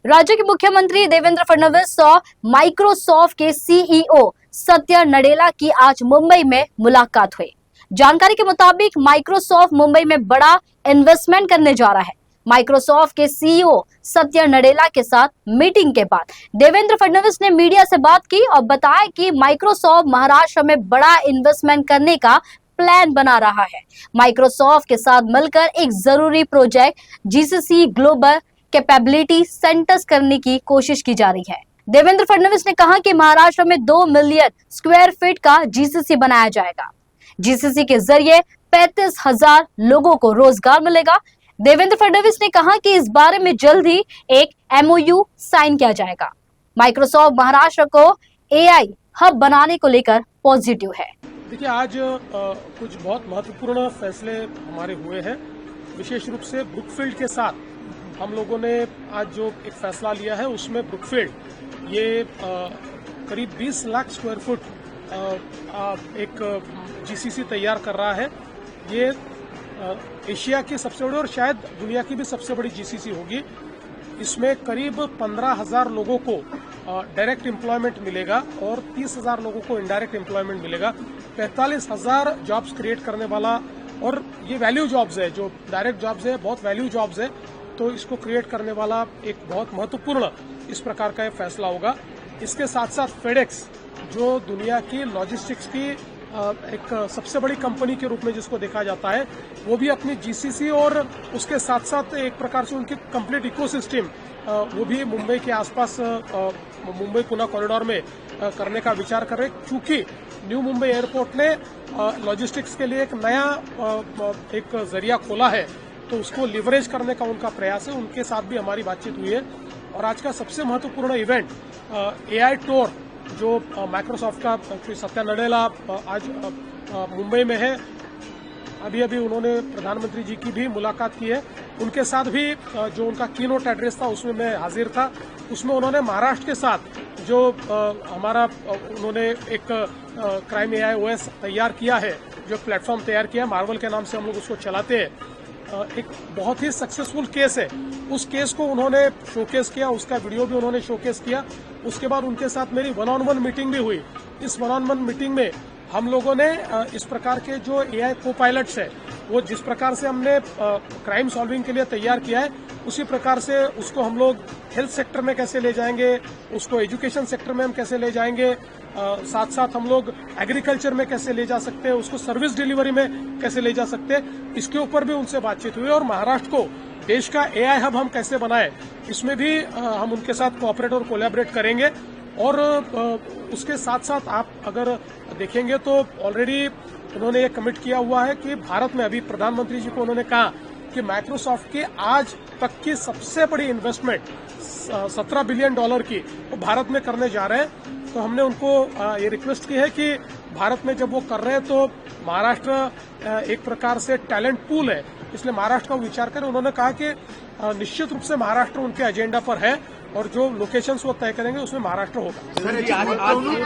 राज्य के मुख्यमंत्री देवेंद्र फडणवीस और माइक्रोसॉफ्ट के सीईओ सत्य नडेला की आज मुंबई में मुलाकात हुई। जानकारी के मुताबिक माइक्रोसॉफ्ट मुंबई में बड़ा इन्वेस्टमेंट करने जा रहा है। माइक्रोसॉफ्ट के सीईओ सत्य नडेला के साथ मीटिंग के बाद देवेंद्र फडणवीस ने मीडिया से बात की और बताया कि माइक्रोसॉफ्ट महाराष्ट्र में बड़ा इन्वेस्टमेंट करने का प्लान बना रहा है। माइक्रोसॉफ्ट के साथ मिलकर एक जरूरी project GCC global capability centres करने की कोशिश की जा रही है। देवेंद्र फडणवीस ने कहा कि महाराष्ट्र में 2 मिलियन स्क्वायर फीट का जीसीसी बनाया जाएगा। जीसीसी के जरिए 35,000 लोगों को रोजगार मिलेगा। देवेंद्र फडणवीस ने कहा कि इस बारे में जल्द ही एक एमओयू साइन किया जाएगा। माइक्रोसॉफ्ट महाराष्ट्र को एआई हब बनाने को लेकर पॉजिटिव है। देखिए, आज कुछ बहुत महत्वपूर्ण फैसले हमारे हुए हैं। विशेष रूप से ब्रुकफील्ड के साथ हम लोगों ने आज जो एक फैसला लिया है, उसमें ब्रुकफील्ड ये करीब 20 लाख स्क्वायर फुट एक जीसीसी तैयार कर रहा है। ये एशिया की सबसे बड़ी और शायद दुनिया की भी सबसे बड़ी जीसीसी होगी। इसमें करीब 15,000 लोगों को डायरेक्ट एम्प्लॉयमेंट मिलेगा और 30,000 लोगों को इनडायरेक्ट एम्प्लॉयमेंट मिलेगा। 45,000 जॉब्स क्रिएट करने वाला, और ये वैल्यू जॉब्स है, जो डायरेक्ट जॉब्स है बहुत वैल्यू जॉब्स है, तो इसको क्रिएट करने वाला एक बहुत महत्वपूर्ण इस प्रकार का फैसला होगा। इसके साथ साथ फेडेक्स, जो दुनिया की लॉजिस्टिक्स की एक सबसे बड़ी कंपनी के रूप में जिसको देखा जाता है, वो भी अपनी जीसीसी और उसके साथ साथ एक प्रकार से उनकी कंप्लीट इकोसिस्टम वो भी मुंबई के आसपास मुंबई पुणे कॉरिडोर में करने का विचार कर रहे हैं। चूंकि न्यू मुंबई एयरपोर्ट ने लॉजिस्टिक्स के लिए एक नया एक जरिया खोला है, तो उसको लिवरेज करने का उनका प्रयास है। उनके साथ भी हमारी बातचीत हुई है। और आज का सबसे महत्वपूर्ण इवेंट एआई टूर, जो माइक्रोसॉफ्ट का श्री सत्य नडेला आज मुंबई में है। अभी अभी उन्होंने प्रधानमंत्री जी की भी मुलाकात की है। उनके साथ भी जो उनका कीनोट एड्रेस था उसमें मैं हाजिर था। उसमें उन्होंने महाराष्ट्र के साथ जो हमारा उन्होंने एक क्राइम एआई ओएस तैयार किया है, जो प्लेटफॉर्म तैयार किया है, मार्वल के नाम से हम लोग उसको चलाते हैं, एक बहुत ही सक्सेसफुल केस है। उस केस को उन्होंने शोकेस किया, उसका वीडियो भी उन्होंने शोकेस किया। उसके बाद उनके साथ मेरी 1-on-1 मीटिंग भी हुई। इस 1-on-1 मीटिंग में हम लोगों ने इस प्रकार के जो एआई को पायलट्स है, वो जिस प्रकार से हमने क्राइम सॉल्विंग के लिए तैयार किया है, उसी प्रकार से उसको हम लोग हेल्थ सेक्टर में कैसे ले जाएंगे, उसको एजुकेशन सेक्टर में हम कैसे ले जाएंगे, साथ साथ हम लोग एग्रीकल्चर में कैसे ले जा सकते हैं, उसको सर्विस डिलीवरी में कैसे ले जा सकते हैं, इसके ऊपर भी उनसे बातचीत हुई। और महाराष्ट्र को देश का एआई हब हम कैसे बनाए, इसमें भी हम उनके साथ कोऑपरेट और कोलैबोरेट करेंगे। और उसके साथ साथ आप अगर देखेंगे तो ऑलरेडी उन्होंने ये कमिट किया हुआ है कि भारत में, अभी प्रधानमंत्री जी को उन्होंने कहा कि माइक्रोसॉफ्ट की आज तक की सबसे बड़ी इन्वेस्टमेंट $17 बिलियन की वो भारत में करने जा रहे हैं। तो हमने उनको ये रिक्वेस्ट की है कि भारत में जब वो कर रहे हैं तो महाराष्ट्र एक प्रकार से टैलेंट पूल है, इसलिए महाराष्ट्र का विचार करें। उन्होंने कहा कि निश्चित रूप से महाराष्ट्र उनके एजेंडा पर है और जो लोकेशंस वो तय करेंगे उसमें महाराष्ट्र होगा।